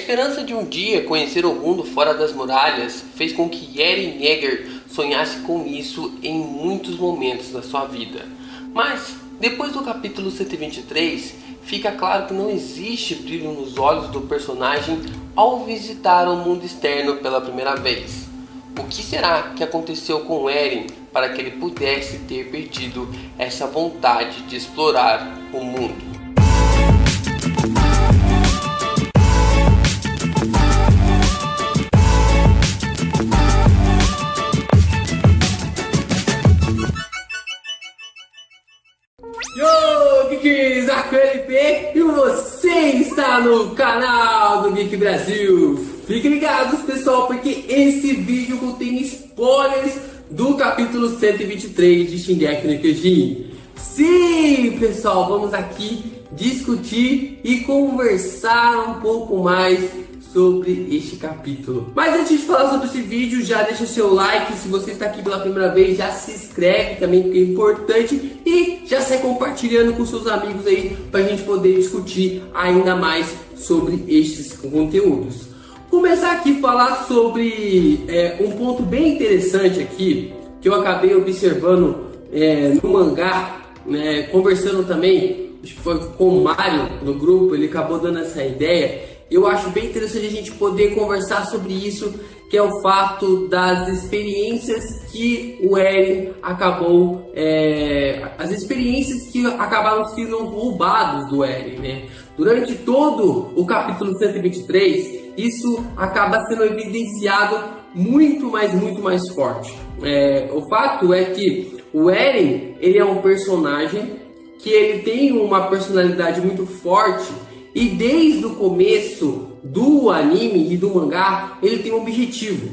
esperança de um dia conhecer o mundo fora das muralhas fez com que Eren Yeager sonhasse com isso em muitos momentos da sua vida. Mas, depois do capítulo 123, fica claro que não existe brilho nos olhos do personagem ao visitar o mundo externo pela primeira vez. O que será que aconteceu com Eren para que ele pudesse ter perdido essa vontade de explorar o mundo? Yo, Geeks, aqui é o LP e você está no canal do Geek Brasil. Fiquem ligados, pessoal, porque esse vídeo contém spoilers do capítulo 123 de Shingeki no Kyojin. Sim, pessoal, vamos aqui discutir e conversar um pouco mais sobre este capítulo. Mas antes de falar sobre esse vídeo, já deixa seu like. Se você está aqui pela primeira vez, já se inscreve também, porque é importante, e já sai compartilhando com seus amigos aí, para a gente poder discutir ainda mais sobre estes conteúdos. Começar aqui a falar sobre um ponto bem interessante aqui, que eu acabei observando no mangá, conversando também, acho que foi com o Mário no grupo, ele acabou dando essa ideia. Eu acho bem interessante a gente poder conversar sobre isso, que é o fato das experiências que o Eren acabou, as experiências que acabaram sendo roubadas do Eren, né? Durante todo o capítulo 123, isso acaba sendo evidenciado muito mais forte. O fato é que o Eren, ele é um personagem que ele tem uma personalidade muito forte. E desde o começo do anime e do mangá, ele tem um objetivo.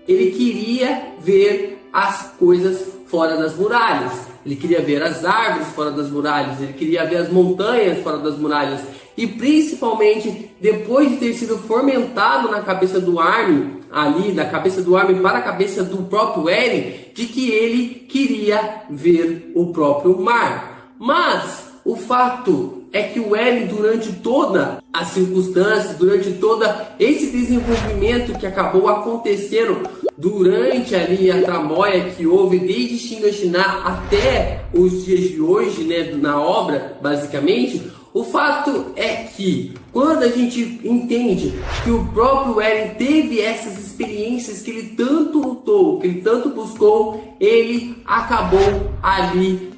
Ele queria ver as coisas fora das muralhas. Ele queria ver as árvores fora das muralhas. Ele queria ver as montanhas fora das muralhas. E principalmente, depois de ter sido fomentado na cabeça do Armin, ali, da cabeça do Armin para a cabeça do próprio Eren, de que ele queria ver o próprio mar. Mas o fato é que o Eren, durante toda as circunstâncias, durante todo esse desenvolvimento que acabou acontecendo durante ali a tramóia que houve desde Shiganshina até os dias de hoje, né, na obra, basicamente, o fato é que quando a gente entende que o próprio Eren teve essas experiências que ele tanto lutou, que ele tanto buscou, ele acabou ali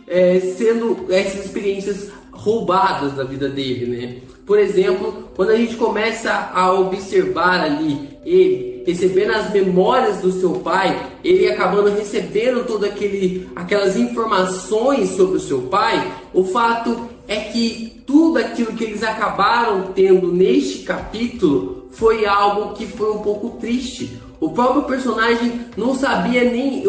sendo essas experiências roubadas da vida dele, né? Por exemplo, quando a gente começa a observar ali ele recebendo as memórias do seu pai, ele acabando recebendo todas aquelas informações sobre o seu pai, o fato é que tudo aquilo que eles acabaram tendo neste capítulo foi algo que foi um pouco triste. O próprio personagem não sabia nem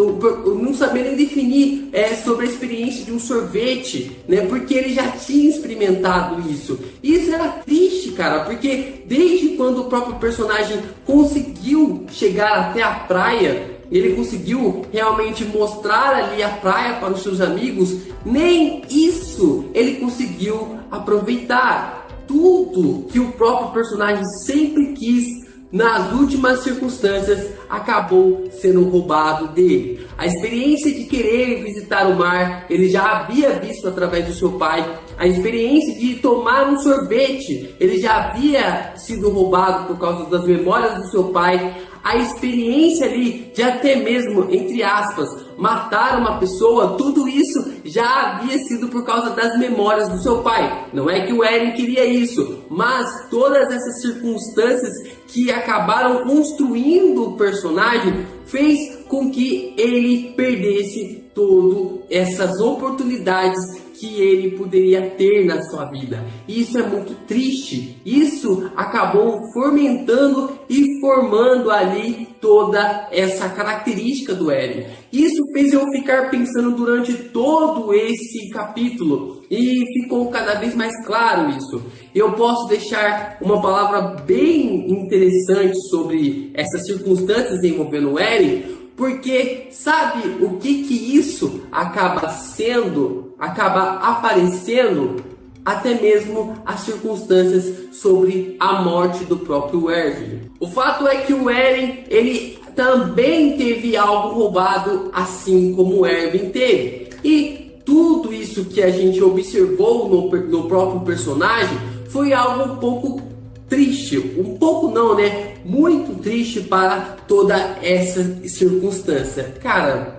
definir sobre a experiência de um sorvete, né? Porque ele já tinha experimentado isso. E isso era triste, cara, porque desde quando o próprio personagem conseguiu chegar até a praia, ele conseguiu realmente mostrar ali a praia para os seus amigos, nem isso ele conseguiu aproveitar. Tudo que o próprio personagem sempre quis, nas últimas circunstâncias, acabou sendo roubado dele. A experiência de querer visitar o mar, ele já havia visto através do seu pai. A experiência de tomar um sorvete, ele já havia sido roubado por causa das memórias do seu pai. A experiência ali de até mesmo, entre aspas, matar uma pessoa, tudo isso já havia sido por causa das memórias do seu pai. Não é que o Eren queria isso, mas todas essas circunstâncias que acabaram construindo o personagem fez com que ele perdesse todas essas oportunidades que ele poderia ter na sua vida. Isso é muito triste. Isso acabou fomentando e formando ali toda essa característica do Eren. Isso fez eu ficar pensando durante todo esse capítulo e ficou cada vez mais claro isso. Eu posso deixar uma palavra bem interessante sobre essas circunstâncias envolvendo o Eren, porque sabe o que isso acaba sendo, acaba aparecendo? até mesmo as circunstâncias sobre a morte do próprio Erwin. O fato é que o Eren, ele também teve algo roubado, assim como o Erwin teve. E tudo isso que a gente observou no próprio personagem foi algo um pouco triste, um pouco não, né? Muito triste para toda essa circunstância. Cara,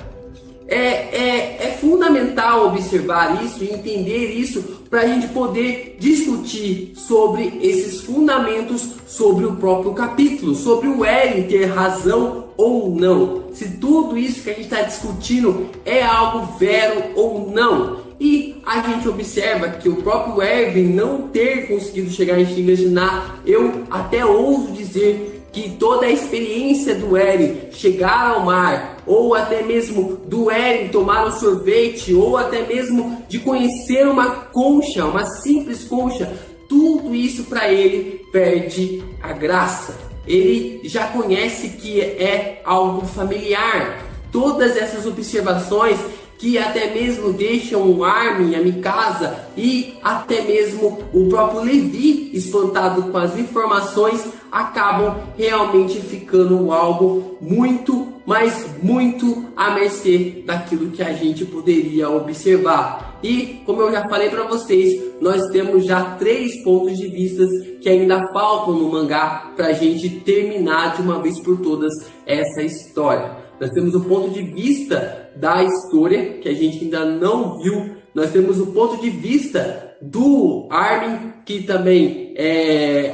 é fundamental observar isso e entender isso para a gente poder discutir sobre esses fundamentos, sobre o próprio capítulo, sobre o Eren ter razão ou não, se tudo isso que a gente está discutindo é algo vero ou não. E a gente observa que o próprio Erwin não ter conseguido chegar em Shiganshina, eu até ouso dizer que toda a experiência do Eren chegar ao mar, ou até mesmo do Eren tomar um sorvete, ou até mesmo de conhecer uma concha, uma simples concha, tudo isso para ele perde a graça. Ele já conhece que é algo familiar. Todas essas observações que até mesmo deixam o Armin, a Mikasa e até mesmo o próprio Levi espantado com as informações, acabam realmente ficando algo muito, mas muito à mercê daquilo que a gente poderia observar. E como eu já falei para vocês, nós temos já 3 pontos de vista que ainda faltam no mangá para a gente terminar de uma vez por todas essa história. Nós temos o ponto de vista da história, que a gente ainda não viu. Nós temos o ponto de vista do Armin, que também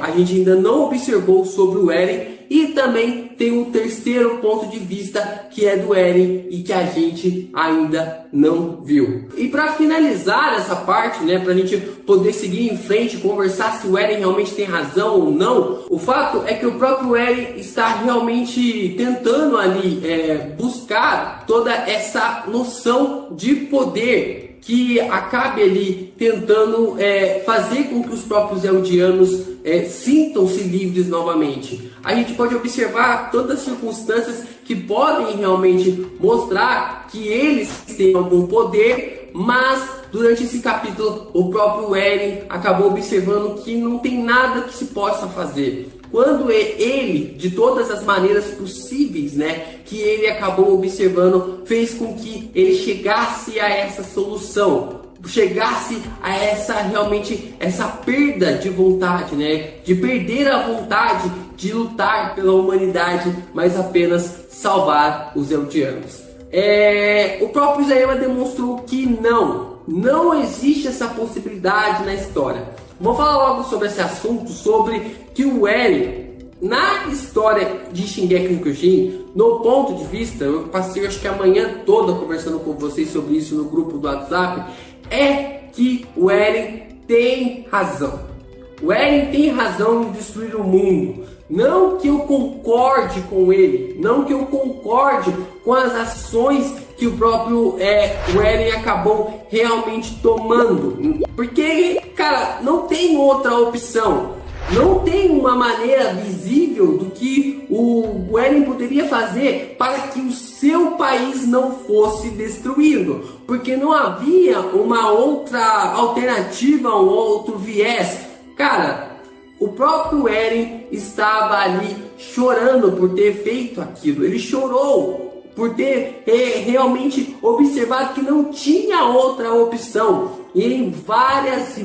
a gente ainda não observou sobre o Eren. E também tem um terceiro ponto de vista, que é do Eren e que a gente ainda não viu. E para finalizar essa parte, né, para a gente poder seguir em frente e conversar se o Eren realmente tem razão ou não, o fato é que o próprio Eren está realmente tentando ali buscar toda essa noção de poder que acabe ali tentando fazer com que os próprios eldianos sintam-se livres novamente. A gente pode observar todas as circunstâncias que podem realmente mostrar que eles têm algum poder, mas durante esse capítulo o próprio Eren acabou observando que não tem nada que se possa fazer. Quando ele, de todas as maneiras possíveis, né, que ele acabou observando, fez com que ele chegasse a essa solução, chegasse a essa perda de vontade, né, de perder a vontade de lutar pela humanidade, mas apenas salvar os eldianos. O próprio Isayama demonstrou que não existe essa possibilidade na história. Vou falar logo sobre esse assunto, sobre que o Eren, na história de Shingeki no Kyojin, no ponto de vista, eu passei acho que a manhã toda conversando com vocês sobre isso no grupo do WhatsApp, é que o Eren tem razão. O Eren tem razão em destruir o mundo. Não que eu concorde com ele, não que eu concorde com as ações que o próprio o Eren acabou realmente tomando. Porque, cara, não tem outra opção. Não tem uma maneira visível do que o Eren poderia fazer para que o seu país não fosse destruído. Porque não havia uma outra alternativa, um outro viés. Cara, o próprio Eren estava ali chorando por ter feito aquilo. Ele chorou por ter realmente observado que não tinha outra opção. E em várias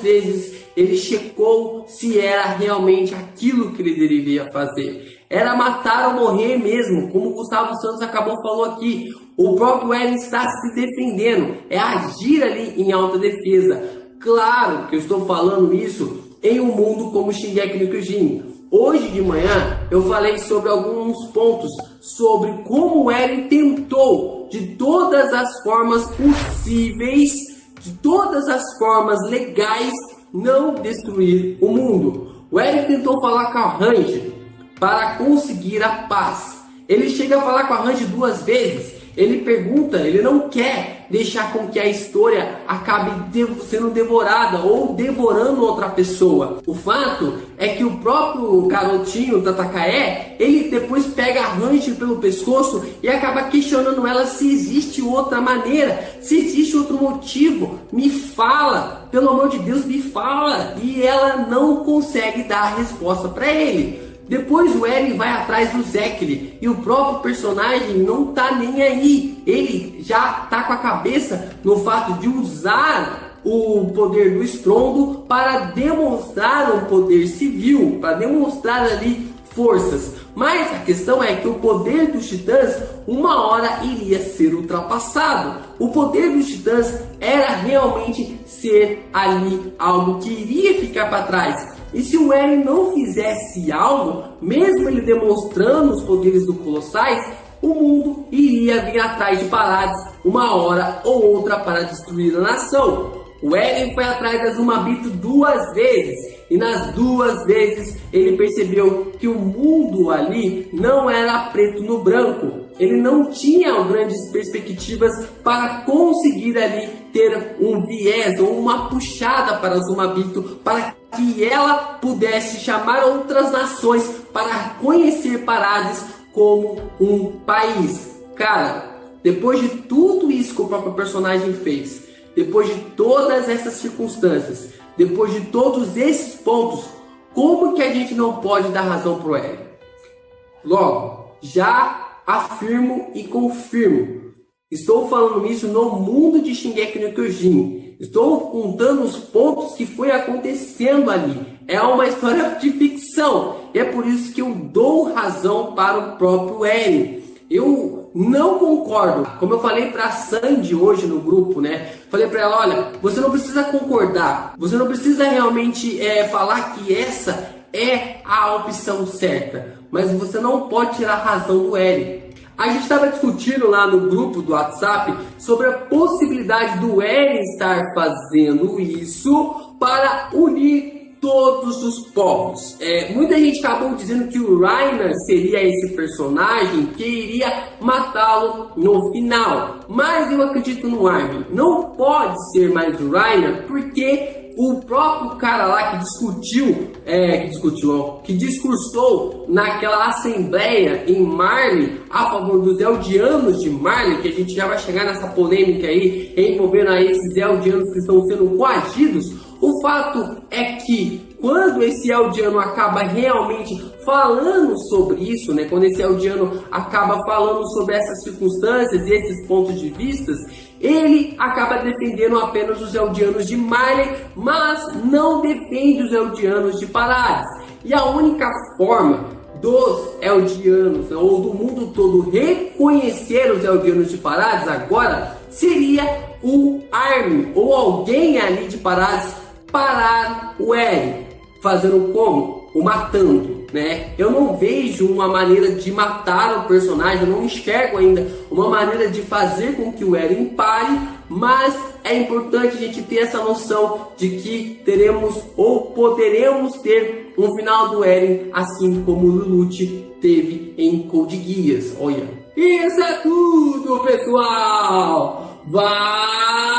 vezes ele checou se era realmente aquilo que ele deveria fazer. Era matar ou morrer mesmo, como o Gustavo Santos falou aqui. O próprio Eren está se defendendo, é agir ali em alta defesa. Claro que eu estou falando isso em um mundo como Shingeki no Kyojin. Hoje de manhã eu falei sobre alguns pontos sobre como o Eren tentou de todas as formas possíveis, de todas as formas legais, não destruir o mundo. O Eren tentou falar com a Hanji para conseguir a paz. Ele chega a falar com a Hanji 2 vezes. Ele pergunta, ele não quer deixar com que a história acabe sendo devorada ou devorando outra pessoa. O fato é que o próprio garotinho da Takae, ele depois pega a Hanji pelo pescoço e acaba questionando ela se existe outra maneira, se existe outro motivo. Me fala, pelo amor de Deus, me fala. E ela não consegue dar a resposta para ele. Depois o Eren vai atrás do Zekiri e o próprio personagem não tá nem aí. Ele já tá com a cabeça no fato de usar o poder do estrondo para demonstrar um poder civil, para demonstrar ali forças. Mas a questão é que o poder dos titãs uma hora iria ser ultrapassado. O poder dos titãs era realmente ser ali algo que iria ficar para trás. E se o Eren não fizesse algo, mesmo ele demonstrando os poderes do Colossais, o mundo iria vir atrás de Parades uma hora ou outra para destruir a nação. O Eren foi atrás da Azumabito 2 vezes, e nas 2 vezes ele percebeu que o mundo ali não era preto no branco. Ele não tinha grandes perspectivas para conseguir ali ter um viés ou uma puxada para a Azumabito, para que ela pudesse chamar outras nações para conhecer Parades como um país. Cara, depois de tudo isso que o próprio personagem fez, depois de todas essas circunstâncias, depois de todos esses pontos, como que a gente não pode dar razão pro Eren? Logo, já afirmo e confirmo, estou falando isso no mundo de Shingeki no Kyojin. Estou contando os pontos que foi acontecendo ali. É uma história de ficção. E é por isso que eu dou razão para o próprio Eren. Eu não concordo. Como eu falei para a Sandy hoje no grupo, né? Falei para ela, olha, você não precisa concordar. Você não precisa realmente falar que essa é a opção certa. Mas você não pode tirar a razão do Eren. A gente estava discutindo lá no grupo do WhatsApp sobre a possibilidade do Eren estar fazendo isso para unir todos os povos. Muita gente acabou dizendo que o Reiner seria esse personagem que iria matá-lo no final. Mas eu acredito no Armin. Não pode ser mais o Reiner porque o próprio cara lá que discursou naquela assembleia em Marley a favor dos Eldianos de Marley, que a gente já vai chegar nessa polêmica aí, envolvendo aí esses Eldianos que estão sendo coagidos. O fato é que quando esse Eldiano acaba realmente falando sobre isso, né, quando esse Eldiano acaba falando sobre essas circunstâncias e esses pontos de vista, ele acaba defendendo apenas os Eldianos de Marley, mas não defende os Eldianos de Parades. E a única forma dos Eldianos, ou do mundo todo, reconhecer os Eldianos de Parades agora seria o Armin, ou alguém ali de Parades, parar o Eren. Fazendo como? O matando, né? Eu não vejo uma maneira de matar o personagem, eu não enxergo ainda uma maneira de fazer com que o Eren pare, mas é importante a gente ter essa noção de que teremos ou poderemos ter um final do Eren, assim como o Lelouch teve em Code Geass. Olha, isso é tudo, pessoal! Valeu!